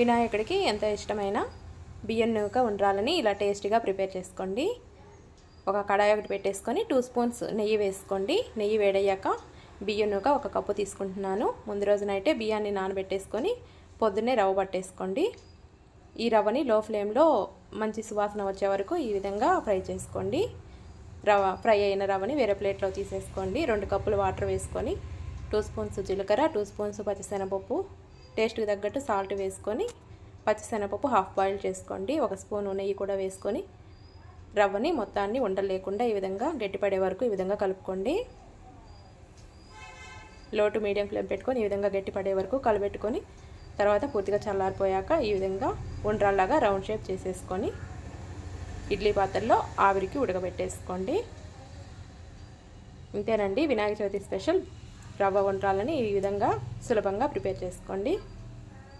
వినాయకుడికి ఎంతో ఇష్టమైన బియ్యం నూక ఉండ్రాలని ఇలా టేస్టీగా ప్రిపేర్ చేసుకోండి. ఒక కడాయి ఒకటి పెట్టేసుకొని 2 స్పూన్స్ నెయ్యి వేసుకోండి. నెయ్యి వేడయ్యాక బియ్యం నూక 1 కప్పు తీసుకుంటున్నాను. ముందు రోజు నైటే బియ్యాన్ని నానబెట్టేసుకొని పొద్దున్నే రవ్వ పట్టేసుకోండి. ఈ రవ్వని లో ఫ్లేమ్లో మంచి సువాసన వచ్చే వరకు ఈ విధంగా ఫ్రై చేసుకోండి. ఫ్రై అయిన రవ్వని వేరే ప్లేట్లో తీసేసుకోండి. 2 కప్పులు వాటర్ వేసుకొని 2 స్పూన్స్ జీలకర్ర, 2 స్పూన్స్ పచ్చిశనగపప్పు, టేస్ట్కి తగ్గట్టు సాల్ట్ వేసుకొని పచ్చిశనగపప్పు హాఫ్ బాయిల్ చేసుకోండి. 1 స్పూన్ నెయ్యి కూడా వేసుకొని రవ్వని మొత్తాన్ని ఉండలేకుండా ఈ విధంగా గట్టిపడే వరకు ఈ విధంగా కలుపుకోండి. లో టు మీడియం ఫ్లేమ్ పెట్టుకొని ఈ విధంగా గట్టిపడే వరకు కలబెట్టుకొని తర్వాత పూర్తిగా చల్లారిపోయాక ఈ విధంగా ఉండ్రాల్లాగా రౌండ్ షేప్ చేసేసుకొని ఇడ్లీ పాత్రలో ఆవిరికి ఉడకబెట్టేసుకోండి. ఇంతేనండి, వినాయక చవితి స్పెషల్ రవ్వ ఉండ్రాలని ఈ విధంగా సులభంగా ప్రిపేర్ చేసుకోండి.